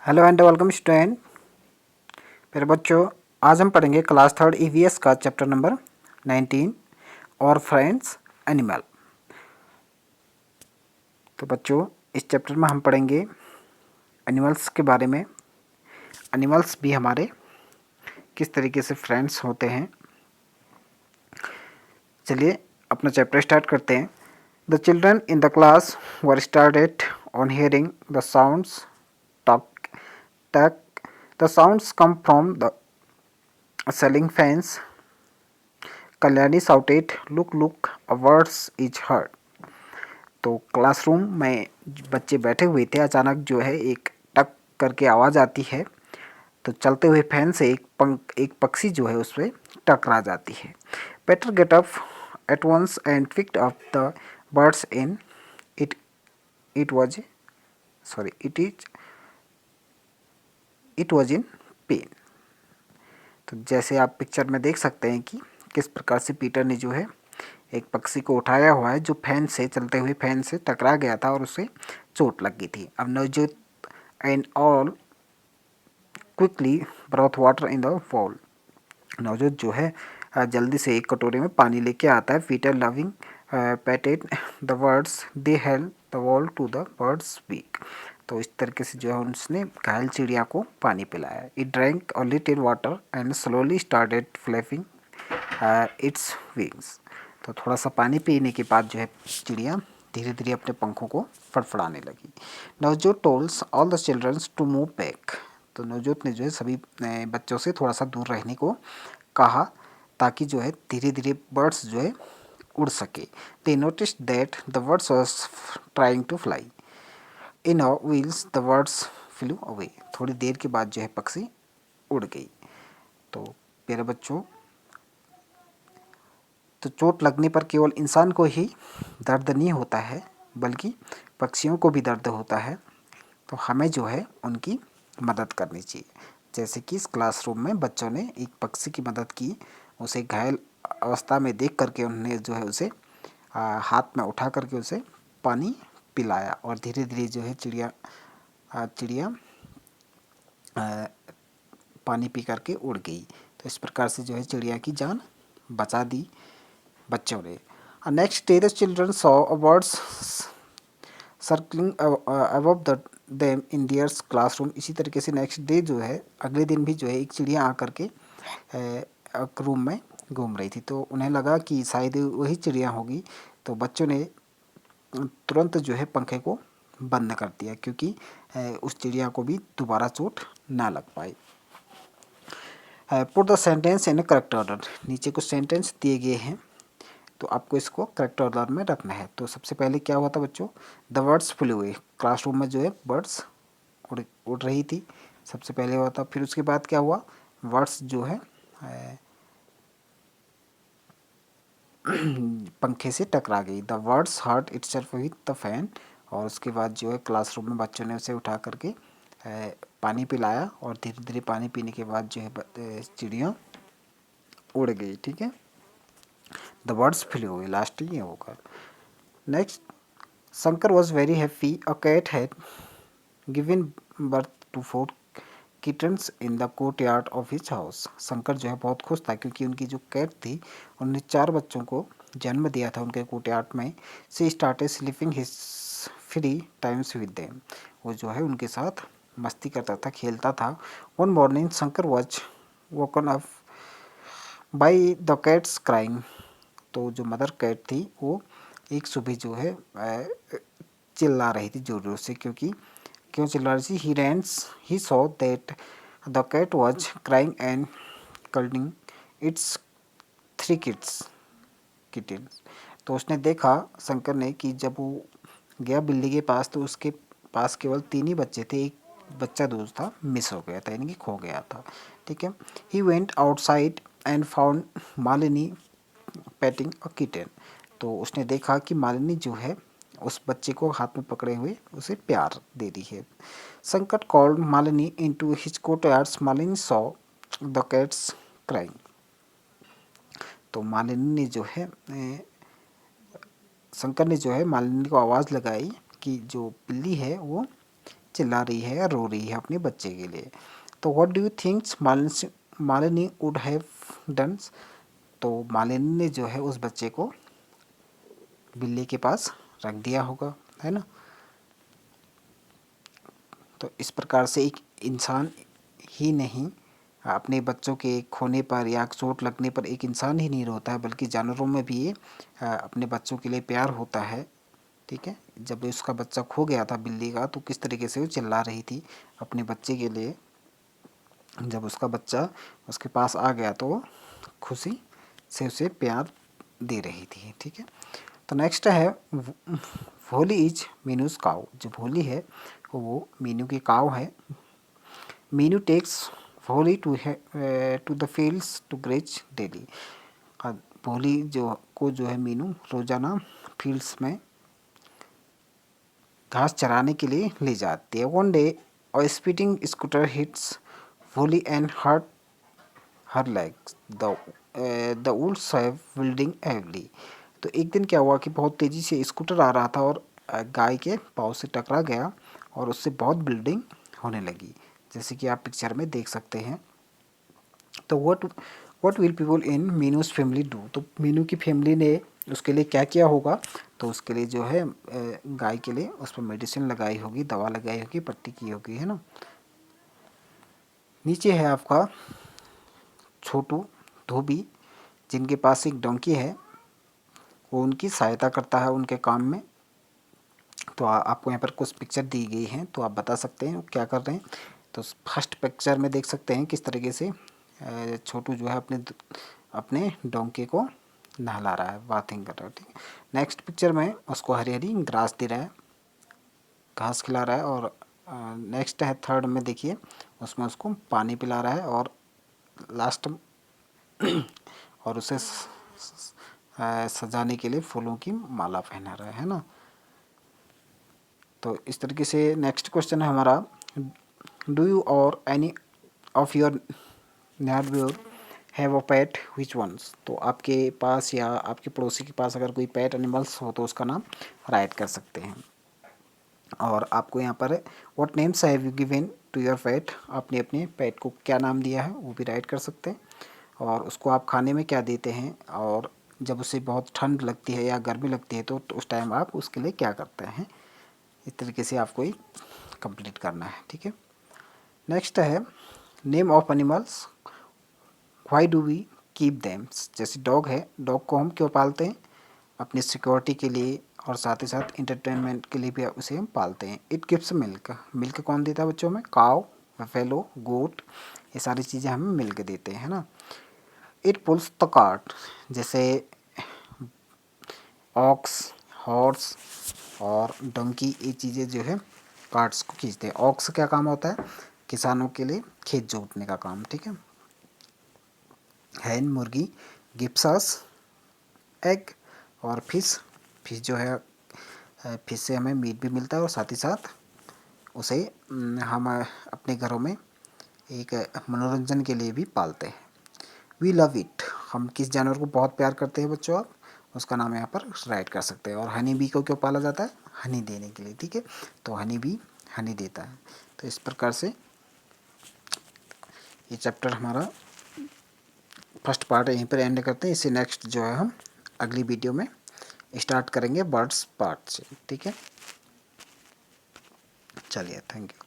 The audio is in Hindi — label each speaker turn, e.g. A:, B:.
A: Hello and welcome student. मेरे बच्चों, आज हम पढ़ेंगे क्लास थर्ड ईवीएस का चैप्टर नंबर 19 और फ्रेंड्स एनिमल। तो बच्चों, इस चैप्टर में हम पढ़ेंगे एनिमल्स के बारे में। एनिमल्स भी हमारे किस तरीके से फ्रेंड्स होते हैं। चलिए अपना चैप्टर स्टार्ट करते हैं। The children in the class were started on hearing the sounds tock tack the sounds come from the selling fans. Kalyani shouted look look a words is heard. तो क्लासरूम में बच्चे बैठे हुए थे, अचानक जो है एक टक करके आवाज़ आती है। तो चलते हुए फैन से एक पक्षी जो है उस पर टकरा जाती है। Peter get up at once and picked up the birds in it it was sorry it was in pain. तो जैसे आप पिक्चर में देख सकते हैं कि किस प्रकार से पीटर ने जो है एक पक्षी को उठाया हुआ है जो फैन से चलते हुए फैन से टकरा गया था और उसे चोट लग गई थी। अब Navjot and all quickly broth water in the ball. Navjot जो है जल्दी से एक कटोरे में पानी लेके आता है। Peter loving patted the words they held the wall to the birds beak. तो इस तरीके से जो है उसने घायल चिड़िया को पानी पिलाया। It drank a little water and slowly started flapping its wings. तो थोड़ा सा पानी पीने के बाद जो है चिड़िया धीरे धीरे अपने पंखों को फड़फड़ाने लगी। Navjot tells all the childrens to move back. तो नवजोत ने जो है सभी बच्चों से थोड़ा सा दूर रहने को कहा ताकि जो है धीरे धीरे बर्ड्स जो है उड़ सके। They noticed that the birds was trying to fly in a wheels the birds flew away. थोड़ी देर के बाद जो है पक्षी उड़ गई। तो प्यारे बच्चों, तो चोट लगने पर केवल इंसान को ही दर्द नहीं होता है बल्कि पक्षियों को भी दर्द होता है। तो हमें जो है उनकी मदद करनी चाहिए। जैसे कि इस क्लासरूम में बच्चों ने एक पक्षी की मदद की। उसे घायल अवस्था में देख करके उन्होंने जो है उसे हाथ में उठा करके उसे पानी पिलाया और धीरे धीरे जो है चिड़िया पानी पी करके उड़ गई। तो इस प्रकार से जो है चिड़िया की जान बचा दी बच्चों ने। Next day the children saw a bird's circling above the them in theirs classroom. इसी तरीके से नेक्स्ट डे जो है अगले दिन भी जो है एक चिड़िया आकर के रूम में घूम रही थी। तो उन्हें लगा कि शायद वही चिड़िया होगी। तो बच्चों ने तुरंत जो है पंखे को बंद कर दिया क्योंकि उस चिड़िया को भी दोबारा चोट ना लग पाए। Put the sentence in correct order. नीचे कुछ सेंटेंस दिए गए हैं तो आपको इसको करेक्ट ऑर्डर में रखना है। तो सबसे पहले क्या हुआ था बच्चों, the birds flew away. Classroom में जो है बर्ड्स उड़ रही थी, सबसे पहले हुआ था। फिर उसके बाद क्या हुआ, वर्ड्स जो है पंखे से टकरा गई। The words hurt itself with the fan. और उसके बाद जो है क्लासरूम में बच्चों ने उसे उठा करके पानी पिलाया और धीरे धीरे पानी पीने के बाद जो है चिड़िया उड़ गई। ठीक है, the birds flew away, last ये होगा। Next, Shankar was very happy a cat had given birth to 4 kittens in the courtyard of his house. Shankar जो है बहुत खुश था क्योंकि उनकी जो कैट थी उन्होंने 4 बच्चों को जन्म दिया था उनके कोर्ट यार्ड में। She started sleeping his free times with them. वो जो है उनके साथ मस्ती करता था, खेलता था। One morning Shankar was woken up by the cats crying. तो जो मदर कैट थी वो एक सुबह जो है चिल्ला रही थी जोर जोर से। क्यों चिल्ला रही थी, he saw that the cat was crying and cuddling its 3 kittens. तो उसने देखा शंकर ने कि जब वो गया बिल्ली के पास तो उसके पास केवल 3 ही बच्चे थे, एक बच्चा दोस्त था मिस हो गया था, यानी कि खो गया था। ठीक है, he went outside and found Malini painting a kitten. तो उसने देखा कि मालिनी जो है उस बच्चे को हाथ में पकड़े हुए उसे प्यार दे रही है। Shankar called Malini into his courtyards. Malini saw the cats crying. तो मालिनी ने जो है शंकर ने जो है मालिनी को आवाज़ लगाई कि जो बिल्ली है वो चिल्ला रही है या रो रही है अपने बच्चे के लिए। तो what do you thinks Malini would have done. तो मालिनी ने जो है उस बच्चे को बिल्ली के पास रख दिया होगा, है ना। तो इस प्रकार से एक इंसान ही नहीं, अपने बच्चों के खोने पर या चोट लगने पर एक इंसान ही नहीं रोता है, बल्कि जानवरों में भी ये अपने बच्चों के लिए प्यार होता है। ठीक है, जब उसका बच्चा खो गया था बिल्ली का, तो किस तरीके से वो चिल्ला रही थी अपने बच्चे के लिए। जब उसका बच्चा उसके पास आ गया तो वो खुशी से उसे प्यार दे रही थी। ठीक है, तो नेक्स्ट है भोली इज मीनूज काऊ। जो भोली है वो मीनू की काऊ है। Meenu takes Bholi to the fields to graze daily. Bholi जो है मीनू रोजाना फील्ड्स में घास चराने के लिए ले जाती है। One day a speeding scooter hits Bholi and hurt her legs. The wools have building evenly. तो एक दिन क्या हुआ कि बहुत तेज़ी से स्कूटर आ रहा था और गाय के पाँव से टकरा गया और उससे बहुत ब्लीडिंग होने लगी, जैसे कि आप पिक्चर में देख सकते हैं। तो what will people in Meenu's family do. तो मीनू की फैमिली ने उसके लिए क्या किया होगा। तो उसके लिए जो है गाय के लिए उस पर मेडिसिन लगाई होगी, दवा लगाई होगी, पट्टी की होगी, है ना। नीचे है आपका छोटू धोबी, जिनके पास एक डोंकी है। वो उनकी सहायता करता है उनके काम में। तो आपको यहाँ पर कुछ पिक्चर दी गई हैं, तो आप बता सकते हैं वो क्या कर रहे हैं। तो फर्स्ट पिक्चर में देख सकते हैं किस तरीके से छोटू जो है अपने डोंकी को नहला रहा है, बाथिंग कर रहा है। ठीक है, नेक्स्ट पिक्चर में उसको हरी हरी ग्रास दे रहा है, घास खिला रहा है। और नेक्स्ट है थर्ड में, देखिए उसमें उसको पानी पिला रहा है और लास्ट और उसे सजाने के लिए फूलों की माला पहना रहा है ना। तो इस तरीके से नेक्स्ट क्वेश्चन है हमारा, do you or any of your neighbourhood have a pet which ones. तो आपके पास या आपके पड़ोसी के पास अगर कोई पेट एनिमल्स हो तो उसका नाम राइट कर सकते हैं। और आपको यहाँ पर what names have you given to your pet, आपने अपने पेट को क्या नाम दिया है वो भी राइट कर सकते हैं। और उसको आप खाने में क्या देते हैं, और जब उसे बहुत ठंड लगती है या गर्मी लगती है तो उस टाइम आप उसके लिए क्या करते हैं। इस तरीके से आपको ये कंप्लीट करना है। ठीक है, नेक्स्ट है name of animals why do we keep them. जैसे डॉग है, डॉग को हम क्यों पालते हैं, अपनी सिक्योरिटी के लिए और साथ ही साथ इंटरटेनमेंट के लिए भी उसे हम पालते हैं। इट गिव्स मिल्क, मिल्क कौन देता है बच्चों में, काव, बफेलो, गोट, ये सारी चीज़ें हमें मिल्क देते हैं, है ना। इट पुल्स द कार्ट, जैसे ऑक्स, हॉर्स और डंकी, ये चीज़ें जो है कार्ट्स को खींचते हैं। ऑक्स क्या काम होता है, किसानों के लिए खेत जोतने का काम। ठीक है, हैन मुर्गी गिव्स अस एग। और फिश, फिश जो है फिश से हमें मीट भी मिलता है और साथ ही साथ उसे हम अपने घरों में एक मनोरंजन के लिए भी पालते हैं। वी लव इट, हम किस जानवर को बहुत प्यार करते हैं बच्चों, आप उसका नाम यहाँ पर राइट कर सकते हैं। और हनी बी को क्यों पाला जाता है, हनी देने के लिए। ठीक है, तो हनी बी हनी देता है। तो इस प्रकार से ये चैप्टर हमारा फर्स्ट पार्ट यहीं पर एंड करते हैं। इसे नेक्स्ट जो है हम अगली वीडियो में स्टार्ट करेंगे बर्ड्स पार्ट से। ठीक है, चलिए, थैंक यू।